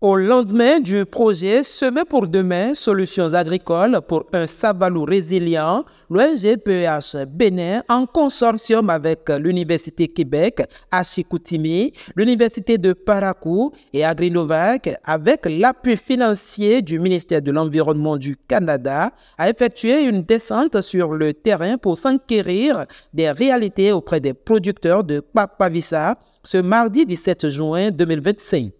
Au lendemain du projet Semer pour demain, solutions agricoles pour un Sabalou résilient, l'ONG PEH Bénin, en consortium avec l'Université Québec à Chicoutimi, l'Université de Parakou et Agrinovac, avec l'appui financier du ministère de l'Environnement du Canada, a effectué une descente sur le terrain pour s'enquérir des réalités auprès des producteurs de Kpakpavissa ce mardi 17 juin 2025.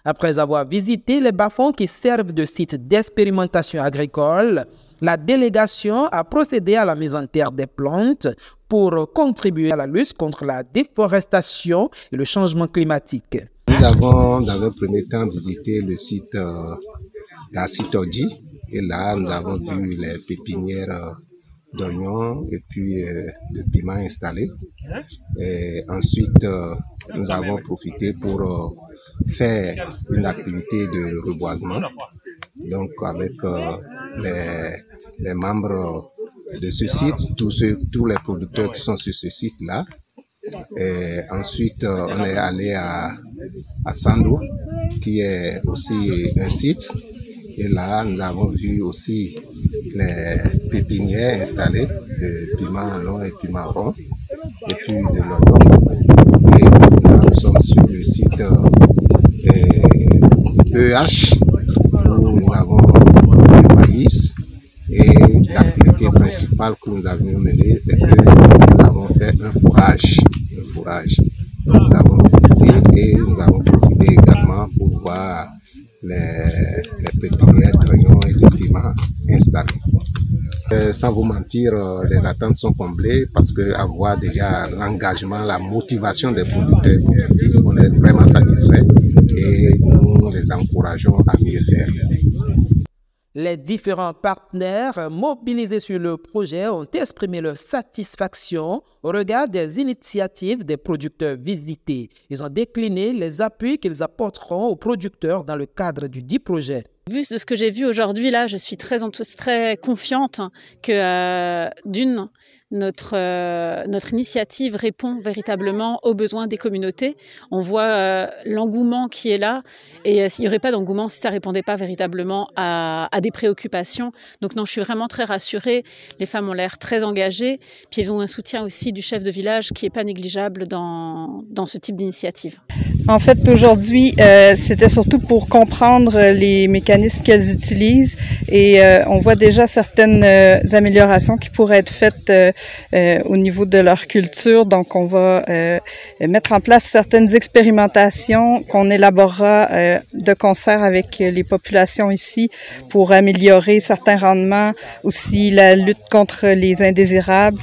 Après avoir visité les bas-fonds qui servent de site d'expérimentation agricole, la délégation a procédé à la mise en terre des plantes pour contribuer à la lutte contre la déforestation et le changement climatique. Nous avons dans un premier temps visité le site d'Assitodji et là nous avons vu les pépinières d'oignons et puis de piments installés. Et ensuite, nous avons profité pour faire une activité de reboisement, donc avec les membres de ce site, tous les producteurs qui sont sur ce site-là. Et ensuite, on est allé à Sando, qui est aussi un site. Et là, nous avons vu aussi les pépinières installées de piments longs et piments ronds, et puis de l'oignon. Et maintenant, nous sommes sur le site PEH, où nous avons le maïs. Et l'activité principale que nous avions menée, c'est que nous avons fait un fourrage. Donc, nous avons visité et nous avons profité également pour voir les pépinières d'oignons et de piments installées. Sans vous mentir, les attentes sont comblées parce que avoir déjà l'engagement, la motivation des producteurs, on est vraiment satisfaits et nous les encourageons à mieux faire. Les différents partenaires mobilisés sur le projet ont exprimé leur satisfaction au regard des initiatives des producteurs visités. Ils ont décliné les appuis qu'ils apporteront aux producteurs dans le cadre du dit projet. Vu de ce que j'ai vu aujourd'hui, là, je suis très confiante que notre initiative répond véritablement aux besoins des communautés. On voit l'engouement qui est là et il n'y aurait pas d'engouement si ça ne répondait pas véritablement à des préoccupations. Donc non, je suis vraiment très rassurée. Les femmes ont l'air très engagées. Puis elles ont un soutien aussi du chef de village qui n'est pas négligeable dans ce type d'initiative. En fait, aujourd'hui, c'était surtout pour comprendre les mécanismes qu'elles utilisent et on voit déjà certaines améliorations qui pourraient être faites au niveau de leur culture. Donc, on va mettre en place certaines expérimentations qu'on élaborera de concert avec les populations ici pour améliorer certains rendements, aussi la lutte contre les indésirables.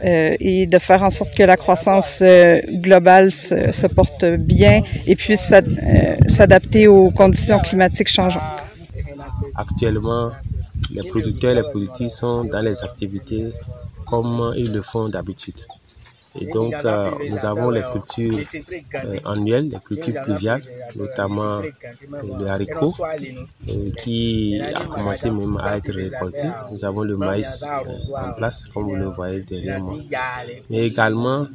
Et de faire en sorte que la croissance globale se porte bien et puisse s'adapter aux conditions climatiques changeantes. Actuellement, les producteurs et les productrices sont dans les activités comme ils le font d'habitude. Et donc, nous avons les cultures annuelles, les cultures pluviales, notamment le haricot, qui a commencé même à être récolté. Nous avons le maïs en place, comme vous le voyez derrière moi. Mais également,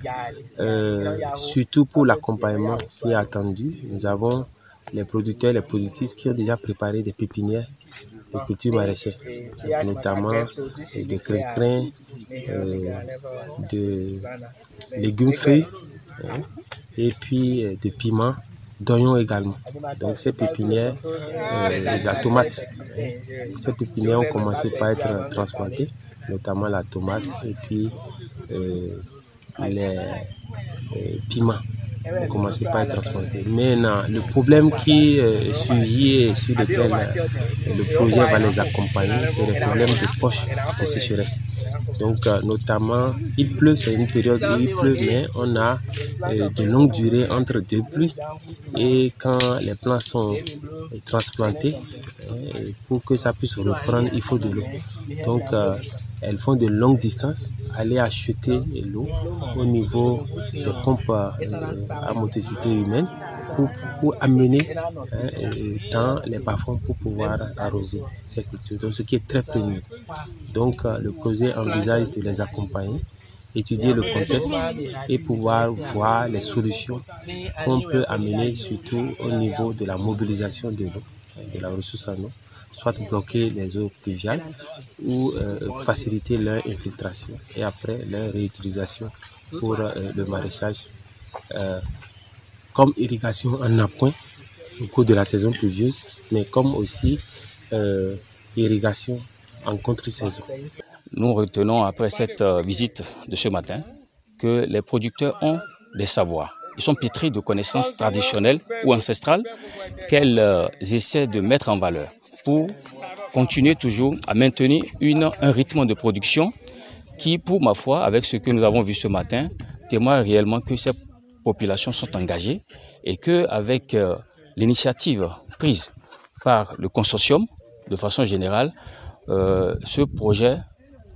surtout pour l'accompagnement qui est attendu, nous avons les producteurs et les productrices qui ont déjà préparé des pépinières de cultures maraîchères, notamment de crin-crin, de légumes feuilles et puis de piments, d'oignons également. Donc ces pépinières, la tomate, ces pépinières ont commencé par être transplantées, notamment la tomate et puis les piments ont commencé par être transplantés. Maintenant, le problème qui surgit et sur lequel le projet va les accompagner, c'est le problème de poche de sécheresse. Donc, notamment, il pleut, c'est une période où il pleut, mais on a de longues durées entre deux pluies. Et quand les plants sont transplantés, pour que ça puisse reprendre, il faut de l'eau. Donc, elles font de longues distances, aller acheter l'eau au niveau des pompes à motricité humaine pour amener dans les bas-fonds pour pouvoir arroser ces cultures. Donc, ce qui est très pénible. Donc, le projet envisage de les accompagner étudier le contexte et pouvoir voir les solutions qu'on peut amener, surtout au niveau de la mobilisation de l'eau, de la ressource en eau, soit bloquer les eaux pluviales ou faciliter leur infiltration et après leur réutilisation pour le maraîchage comme irrigation en appoint au cours de la saison pluvieuse, mais comme aussi irrigation en contre-saison. Nous retenons après cette visite de ce matin que les producteurs ont des savoirs. Ils sont pétris de connaissances traditionnelles ou ancestrales qu'elles essaient de mettre en valeur pour continuer toujours à maintenir un rythme de production qui, pour ma foi, avec ce que nous avons vu ce matin, témoigne réellement que ces populations sont engagées et qu'avec l'initiative prise par le consortium, de façon générale, ce projet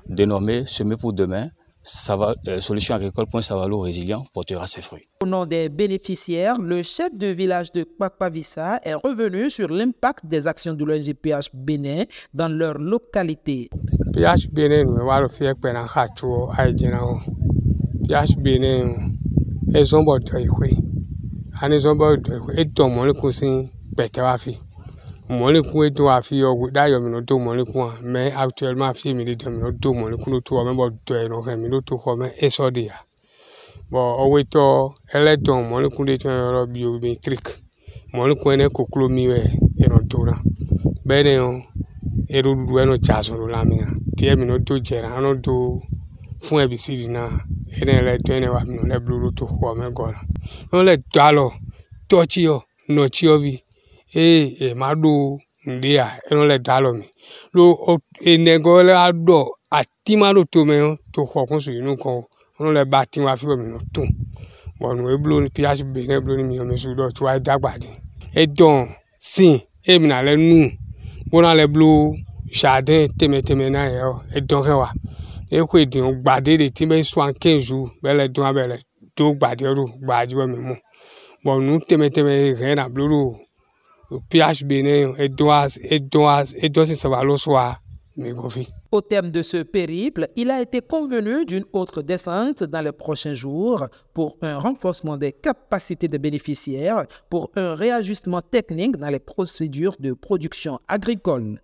dénommé Semer pour demain, Solutions agricoles pour un Savalo résilient, portera ses fruits. Au nom des bénéficiaires, le chef de village de Kpakpavissa est revenu sur l'impact des actions de l'ONG PH Bénin dans leur localité. PH Bénin, PH Bénin, Moniku eto afi yo da yo mi to moniku mais actuellement afi mi de mi to moniku to me bo do e no kan mi to ko me eso dia bo owe to eleton moniku de to ro bi o bi trick moniku ene koklo mi we e no to na be ne o e ru du e no chaso ro la mi ti e mi no to jera no to fun e bi si na ene le to ene wa mi no le blu to ko me go no le dalo to chi yo no chi ovi madu ndia eno le dalo mi lo enego le ado atimado to me to ko kun su inu ko ono le bati wa fi mi no tun bo no e blo ni PH Bénin blo ni mi o me su do to ai dagba din e don sin e mi na le nu bo na le blo jardin teme na e don ke wa e ko e din gbade de ti me so an 15 jours be le don abele to gbade ru gbaji wa mi mu bo nu teme re na blo PH Bénin et doit se savoir le soir. Au terme de ce périple, il a été convenu d'une autre descente dans les prochains jours pour un renforcement des capacités des bénéficiaires, pour un réajustement technique dans les procédures de production agricole.